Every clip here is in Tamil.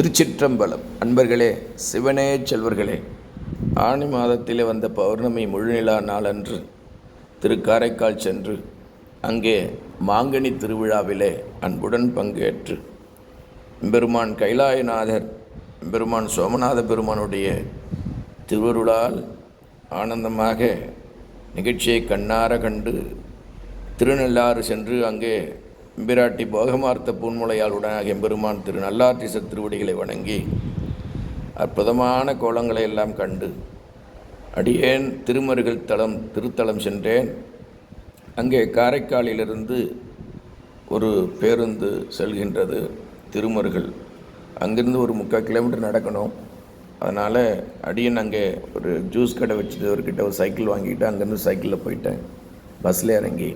திருச்சிற்றம்பலம். அன்பர்களே, சிவனே செல்வர்களே, ஆனி மாதத்திலே வந்த பௌர்ணமி முழுநிலா நாளன்று காரைக்கால் சென்று அங்கே மாங்கனி திருவிழாவிலே அன்புடன் பங்கேற்று பெருமான் கைலாயநாதர் பெருமான் சோமநாத பெருமானுடைய திருவருளால் ஆனந்தமாக நிகழ்ச்சியை கண்ணார கண்டு திருநள்ளாறு சென்று அங்கே எம்பிராட்டி போகமார்த்த பூன்முலையால் உடனாக எம்பெருமான் நல்லாற்றிசர் திருவடிகளை வணங்கி அற்புதமான கோலங்களை எல்லாம் கண்டு அடியேன் திருமருகல் திருத்தலம் சென்றேன். அங்கே காரைக்காலிலிருந்து ஒரு பேருந்து செல்கின்றது திருமருகல். அங்கிருந்து ஒரு 3/4 கிலோமீட்டர் நடக்கணும். அதனால் அடியேன் அங்கே ஒரு ஜூஸ் கடை வச்சுருவர்கிட்ட ஒரு சைக்கிள் வாங்கிட்டு அங்கேருந்து சைக்கிளில் போயிட்டேன். பஸ்ஸில் இறங்கி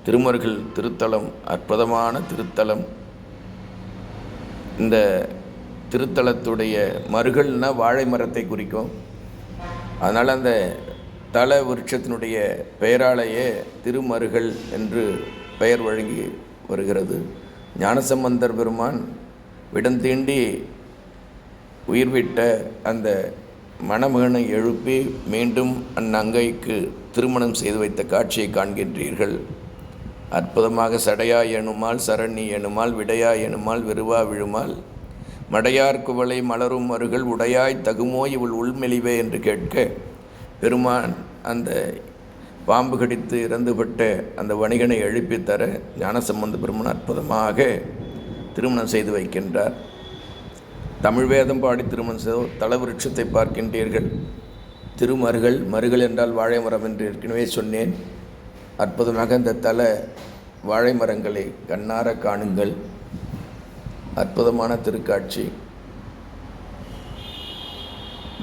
திருமருகல் திருத்தலம் அற்புதமான திருத்தலம். இந்த திருத்தலத்துடைய மருகல்னா வாழை மரத்தை குறிக்கும். அதனால் அந்த தல விருட்சத்தினுடைய பெயராலேயே திருமருகல் என்று பெயர் வழங்கி வருகிறது. ஞானசம்பந்தர் பெருமான் விடந்தீண்டி உயிர்விட்ட அந்த மணமகனை எழுப்பி மீண்டும் அந்நங்கைக்கு திருமணம் செய்து வைத்த காட்சியை காண்கின்றீர்கள். அற்புதமாக சடையாய் எனுமால் சரணி எனுமால் விடையாய் எனுமால் வெறுவா விழுமால் மடையார் குவளை மலரும் மருகள் உடையாய் தகுமோ இவள் உள்மெலிவே என்று கேட்க பெருமான் அந்த பாம்பு கடித்து இறந்துபட்ட அந்த வணிகனை எழுப்பி தர ஞானசம்பந்த பெருமான் அற்புதமாக திருமணம் செய்து வைக்கின்றார். தமிழ் வேதம் பாடி திருமணம் செய்த தலவிருட்சத்தை பார்க்கின்றீர்கள். திருமருகல், மருகல் என்றால் வாழை மரம் என்று ஏற்கனவே சொன்னேன். அற்புதமாக இந்த தல வாழை மரங்களை கண்ணார காணுங்கள். அற்புதமான திருக்காட்சி.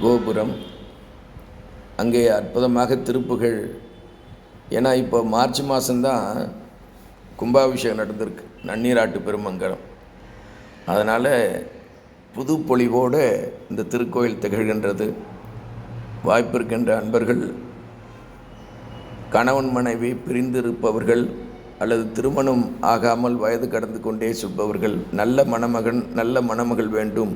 கோபுரம் அங்கே அற்புதமாக திருப்புகழ். ஏன்னா இப்போ மார்ச் மாதம்தான் கும்பாபிஷேகம் நடந்திருக்கு, நன்னீராட்டு பெருமங்கலம். அதனால் புது பொலிவோடு இந்த திருக்கோயில் திகழ்கின்றது. வாய்ப்பு இருக்கின்ற அன்பர்கள், கணவன் மனைவி பிரிந்திருப்பவர்கள் அல்லது திருமணம் ஆகாமல் வயது கடந்து கொண்டே சொல்பவர்கள், நல்ல மணமகன் நல்ல மணமகள் வேண்டும்,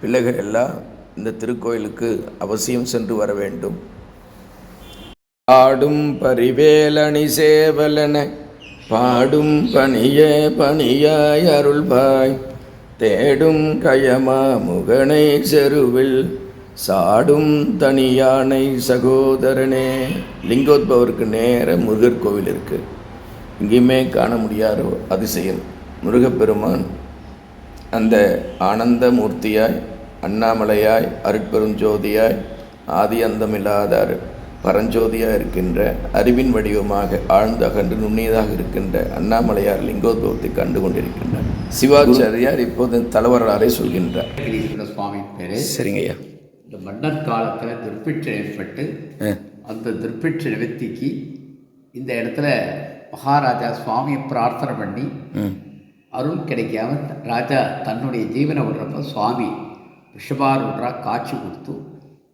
பிள்ளைகள் எல்லாம் இந்த திருக்கோயிலுக்கு அவசியம் சென்று வர வேண்டும். ஆடும் பரிவேலணி சேவலன பாடும் பணிய பணியாய் அருள்பாய் தேடும் கயமா முகனை செருவில் சாடும் தனியானை சகோதரனே. லிங்கோத்பவருக்கு நேர முருகர் கோவில் இருக்குது. இங்கேயுமே காண முடியாதோ அதிசயம். முருகப்பெருமான் அந்த ஆனந்த மூர்த்தியாய், அண்ணாமலையாய், அருட்பெருஞ்சோதியாய், ஆதி அந்தமில்லாத பரஞ்சோதியாக இருக்கின்ற அறிவின் வடிவமாக ஆழ்ந்த அகன்று நுண்ணியதாக இருக்கின்ற அண்ணாமலையார் லிங்கோத்பவத்தை கண்டு கொண்டிருக்கின்றார். சிவாச்சாரியார் இப்போது தலைவராலே சொல்கின்றார். சுவாமி பேரு. சரிங்கய்யா. இந்த மன்னர் காலத்தில் துர்பிட்சம் ஏற்பட்டு அந்த துர்பிட்ச நிவர்த்திக்கு இந்த இடத்துல மகாராஜா சுவாமியை பிரார்த்தனை பண்ணி அருள் கிடைக்காம ராஜா தன்னுடைய ஜீவனை விடுறப்ப சுவாமி ரிஷபாரூடராக காட்சி கொடுத்து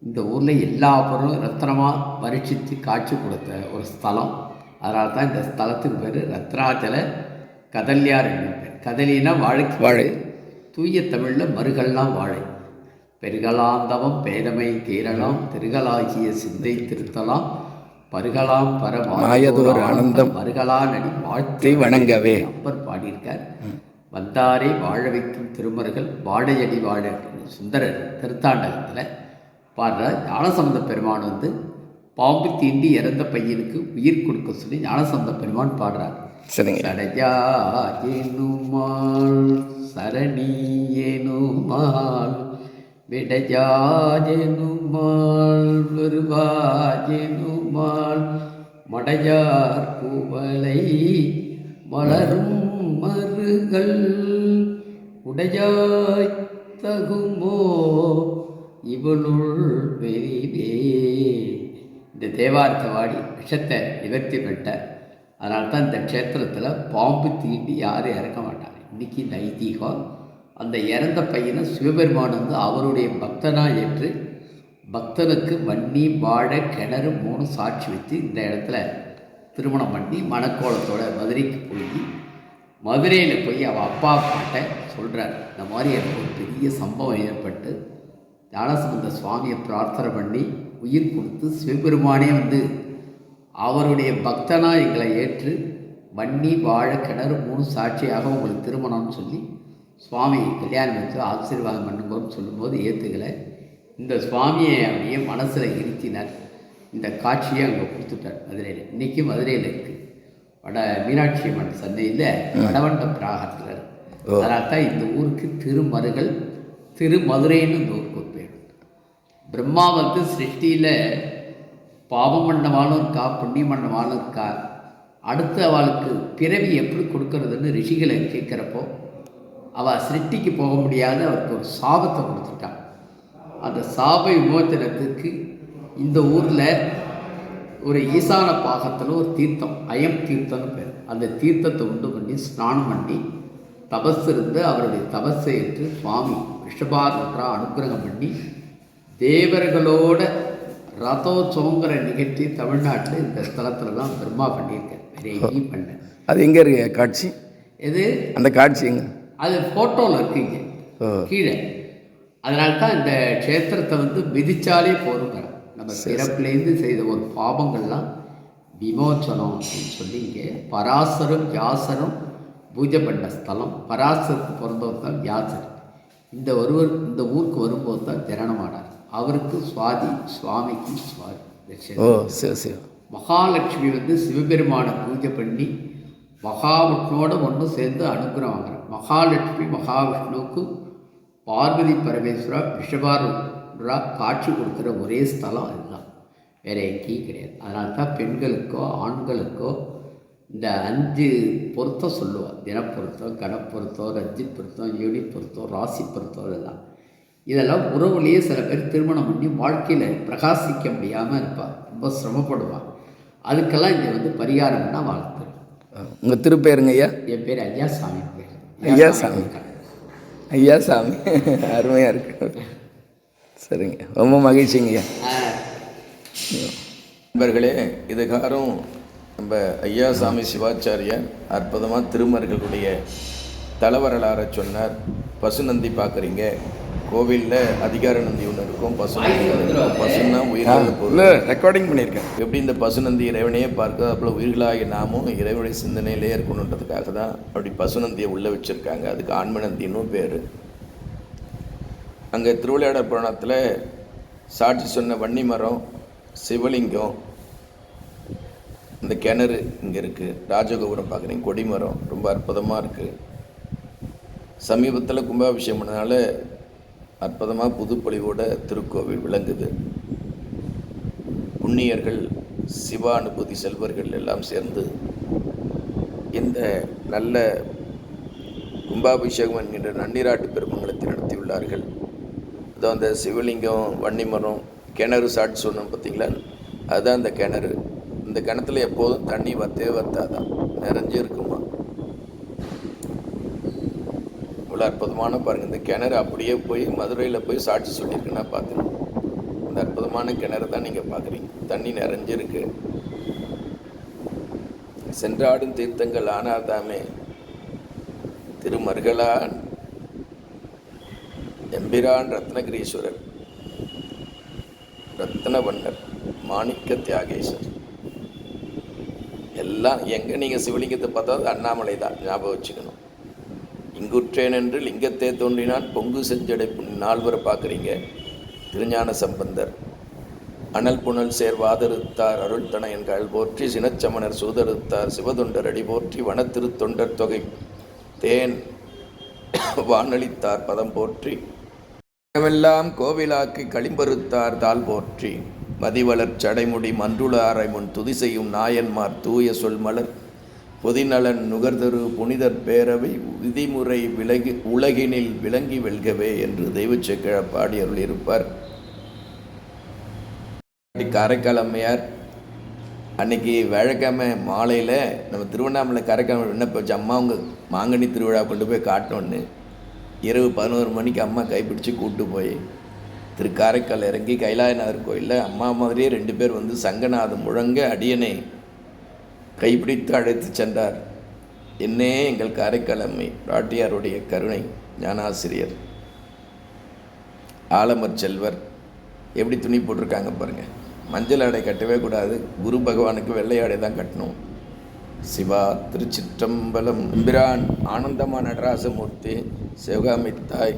இந்த ஊரில் எல்லா பொருளும் ரத்னமாக பரீட்சித்து காட்சி கொடுத்த ஒரு ஸ்தலம். அதனால தான் இந்த ஸ்தலத்துக்கு பேர் ரத்னாச்சல கதல்யார் என்னும் பேர். கதலினா வாழை, தூய தமிழில் மருகல்லாம் வாழை. பெருகலாந்தவம் பேதமை தீரலாம் திருகலாகிய சிந்தை திருத்தலாம் பருகலாம் பரமாயதோர் ஆனந்தம் மருகலா நடி வாழ்த்தை வணங்கவே அப்பர் பாடியிருக்கார். வந்தாரை வாழ வைக்கும் திருமருகல் வாழையடி வாழ சுந்தரர் திருத்தாண்டகத்தில் பாடுற ஞானசம்பந்த பெருமான் பாம்பு தீண்டி இறந்த பையனுக்கு உயிர் கொடுக்க சொல்லி ஞானசம்பந்த பெருமான் பாடுறார். சடையா ஏனுமால் சரணி ஏனுமால் விடையாஜெனுமால் வருவாஜெனுமால் மடையார் பூவலை மலரும் மருகள் உடையாய் தகுமோ இவளுள் வெளிவே. இந்த தேவாரத்தை வாடி விஷத்தை நிவர்த்தி பெற்றார். அதனால தான் இந்த க்ஷேத்திரத்தில் பாம்பு தீண்டி யாரும் இறக்க மாட்டாங்க. இன்றைக்கி இந்த ஐதீகம். அந்த இறந்த பையனை சிவபெருமான் அவருடைய பக்தனாக ஏற்று பக்தனுக்கு வன்னி வாழை கிணறு 3 சாட்சி வச்சு இந்த இடத்துல திருமணம் பண்ணி மணக்கோலத்தோட மதுரைக்கு போய் மதுரையில் போய் அவள் அப்பா பாட்டை சொல்கிறார், இந்த மாதிரி எனக்கு ஒரு பெரிய சம்பவம் ஏற்பட்டு ஞானசம்பந்த சுவாமியை பிரார்த்தனை பண்ணி உயிர் கொடுத்து சிவபெருமானே வந்து அவருடைய பக்தனாக எங்களை ஏற்று வன்னி வாழை கிணறு 3 சாட்சியாக உங்களுக்கு திருமணம்னு சொல்லி சுவாமி கல்யாணம் வச்சு ஆசீர்வாதம் பண்ணுங்கன்னு சொல்லும்போது ஏற்றுக்கலை. இந்த சுவாமியை அப்படியே மனசில் இருத்தினார். இந்த காட்சியை அங்கே கொடுத்துட்டார் மதுரையில். இன்றைக்கி மதுரையில் இருக்குது. வட மீனாட்சி அம்மன் சந்தையில் வடவண்ட பிராகத்தில் இருக்குது. அதனால தான் இந்த ஊருக்கு திருமருகல் திருமதுரைன்னு இந்த ஊருக்கு ஒரு பேர். பிரம்மா வந்து சிருஷ்டியில் பாவம் பண்ணவாலும் இருக்கா, புண்ணியம் பண்ணவாலும் இருக்கா, அடுத்த அவளுக்கு பிறவி எப்படி கொடுக்கறதுன்னு ரிஷிகளை கேட்குறப்போ அவள் சிருஷ்டிக்கு போக முடியாத அவருக்கு ஒரு சாபத்தை கொடுத்துட்டான். அந்த சாப விமோச்சனத்துக்கு இந்த ஊரில் ஒரு ஈசான பாகத்தில் ஒரு தீர்த்தம், அயம் தீர்த்தம்னு பேர். அந்த தீர்த்தத்தை உண்டு பண்ணி ஸ்நானம் பண்ணி தபஸ் இருந்து அவருடைய தபஸை ஏற்று சுவாமி ரிஷபாரூரா அனுகிரகம் பண்ணி தேவர்களோட ரதோத்சவங்கிற நிகழ்ச்சி தமிழ்நாட்டில் இந்த ஸ்தலத்தில் தான் பிரம்மா பண்ணியிருக்கேன். வேற எங்கேயும் பண்ணேன். அது எங்கே இருக்கு காட்சி? எது அந்த காட்சி எங்கே? அது ஃபோட்டோவில் இருக்குங்க கீழே. அதனால தான் இந்த க்ஷேத்திரத்தை வந்து மிதிச்சாலே போதுங்கிறான். நம்ம பிறப்புலேருந்து செய்த ஒரு பாவங்கள்லாம் விமோச்சனம் அப்படின்னு சொல்லி இங்கே பராசரும் வியாசரும் பூஜை பண்ண ஸ்தலம். பராசருக்கு பிறந்தவர் தான் வியாசர். இந்த ஊருக்கு வரும்போது தான் ஜனனமானார். அவருக்கு சுவாதி, சுவாமிக்கு சுவாதி. மகாலட்சுமி வந்து சிவபெருமானை பூஜை பண்ணி மகாவிஷ்ணுவோட ஒன்று சேர்ந்து அனுகிரகம் வாங்குறார். மகாலட்சுமி மகாவிஷ்ணுவுக்கு பார்வதி பரமேஸ்வரா ரிஷபாரூரா காட்சி கொடுக்குற ஒரே ஸ்தலம் அதுதான், வேறு எங்கேயும் கிடையாது. அதனால தான் பெண்களுக்கோ ஆண்களுக்கோ இந்த 5 பொருத்தம் சொல்லுவாள். தினப்பொருத்தம், கணப்பொருத்தம், ரஜ்ஜி பொருத்தம், யூனி பொருத்தம், ராசி பொருத்தம். இதெல்லாம் உறவுலேயே சில பேர் திருமணம் பண்ணி வாழ்க்கையில் பிரகாசிக்க முடியாமல் இருப்பாள், ரொம்ப சிரமப்படுவாள். அதுக்கெல்லாம் இங்கே வந்து பரிகாரம்னா வாழ்த்து. உங்கள் திருப்பேருங்க ஐயா? என் பேர் ஐயாசாமி. ஐயாசாமி. ஐயாசாமி அருமையாக இருக்கு. சரிங்க, ரொம்ப மகிழ்ச்சிங்க ஐயா. நண்பர்களே, இதுகாரம் நம்ம ஐயாசாமி சிவாச்சாரியார் அற்புதமாக திருமர்களுடைய தலவரலாறை சொன்னார். பசுநந்தி பார்க்குறீங்க, கோவிலில் அதிகார நந்தி ஒன்று இருக்கும், பசுநந்தி ஒன்று இருக்கும். பசுன்னா உயிர்களாக பொருள் ரெக்கார்டிங் பண்ணியிருக்கேன். எப்படி இந்த பசுநந்தி இறைவனையே பார்க்க அப்போ உயிர்களாகிய நாமும் இறைவனுடைய சிந்தனையிலே இருக்கணுன்றதுக்காக தான் அப்படி பசுநந்தியை உள்ளே வச்சுருக்காங்க. அதுக்கு ஆன்மநந்தின்னும் பேர். அங்கே திருவிளையாடற் புராணத்தில் சாட்சி சொன்ன வன்னி மரம், சிவலிங்கம், இந்த கிணறு இங்கே இருக்குது. ராஜகோபுரம் பார்க்குறீங்க, கொடிமரம் ரொம்ப அற்புதமாக இருக்குது. சமீபத்தில் கும்பாபிஷேகம் பண்ணனால அற்புதமாக புதுப்பொலிவோட திருக்கோவில் விளங்குது. புண்ணியர்கள், சிவானுபூதி செல்வர்கள் எல்லாம் சேர்ந்து இந்த நல்ல கும்பாபிஷேகம் என்கின்ற நன்னீராட்டு பெருமங்கலத்தை நடத்தியுள்ளார்கள். அதுவும் அந்த சிவலிங்கம், வன்னிமரம், கிணறு சாட்சி சொன்னோம் பார்த்தீங்களா, அதுதான் அந்த கிணறு. இந்த கிணத்துல எப்போதும் தண்ணி வத்தாதான், நிறைஞ்சு இருக்குமா. இவ்வளோ அற்புதமான பாருங்கள், இந்த கிணறு அப்படியே போய் மதுரையில் போய் சாட்சி சொல்லியிருக்குன்னா பார்த்துக்கணும். இந்த அற்புதமான கிணறு தான் நீங்கள் பார்க்குறீங்க, தண்ணி நிறைஞ்சிருக்கு. சென்றாடும் தீர்த்தங்கள் ஆனாதாமே திருமருகலான் எம்பிரான் ரத்னகிரீஸ்வரர், ரத்னவண்ணர், மாணிக்க தியாகேஸ்வர் எல்லாம் எங்கே நீங்கள் சிவலிங்கத்தை பார்த்தா அது அண்ணாமலை தான், ஞாபகம் வச்சுக்கணும். இங்குற்றேன் என்று லிங்கத்தை தோன்றினான் பொங்கு செஞ்சடை நால்வரை பார்க்குறீங்க. திருஞான சம்பந்தர் அனல் புனல் சேர் வாதறுத்தார் அருள் தனையன்கள் போற்றி, சினச்சமணர் சூதறுத்தார் சிவதொண்டர் அடி போற்றி, வனத்திருத்தொண்டர் தொகை தேன் வானளித்தார் பதம் போற்றி, எல்லாம் கோவிலாக்கி களிம்பறுத்தார் தாள் போற்றி, மதிவளர் சடைமுடி மன்றுளாரை முன் துதி செய்யும் நாயன்மார் தூய சொல் மலர் பொதிநலன் நுகர்தரு புனிதர் பேரவை விதிமுறை உலகினில் விளங்கி வெல்கவே என்று தெய்வச்சேக்கிழ பாடி அருளியிருப்பார். காரைக்கால் அம்மையார் அன்னைக்கு வியாழக்கிழமை மாலையில் நம்ம திருவண்ணாமலை காரைக்கால் விண்ணப்ப வச்சு அம்மா அவங்க மாங்கனி திருவிழா கொண்டு போய் காட்டணுன்னு இரவு 11 மணிக்கு அம்மா கைப்பிடிச்சு கூப்பிட்டு போய் காரைக்கால் இறங்கி கைலாயநாதர் கோயிலில் அம்மா மாதிரியே 2 பேர் வந்து சங்கநாதம் முழங்க அடியனை கைப்பிடித்து அழைத்து சென்றார். என்னே எங்கள் காரைக்கால் அம்மை பிராட்டியாருடைய கருணை ஞானாசிரியர் ஆலமர் செல்வர் எப்படி துணி போட்டிருக்காங்க பாருங்கள். மஞ்சள் ஆடை கட்டவே கூடாது, குரு பகவானுக்கு வெள்ளை ஆடை தான் கட்டணும். சிவா திருச்சிற்றம்பலம். எம்பிரான் ஆனந்தமா நடராசமூர்த்தி சிவகாமித்தாய்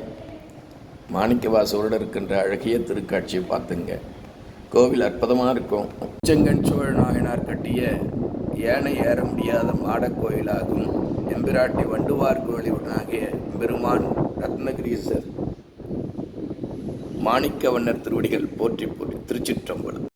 மாணிக்கவாசோடு இருக்கின்ற அழகிய திருக்காட்சியை பார்த்துங்க. கோவில் அற்புதமாக இருக்கும். உச்சங்கன் சோழ நாயனார் கட்டிய ஏனை ஏற முடியாத மாடக் கோயிலாகும். எம்பிராட்டி வண்டுவார் கோயிலுடனாகிய பெருமான் ரத்னகிரீசர் மாணிக்கவண்ணர் திருவடிகள் போற்றி போற்றி. திருச்சிற்றம்பலம்.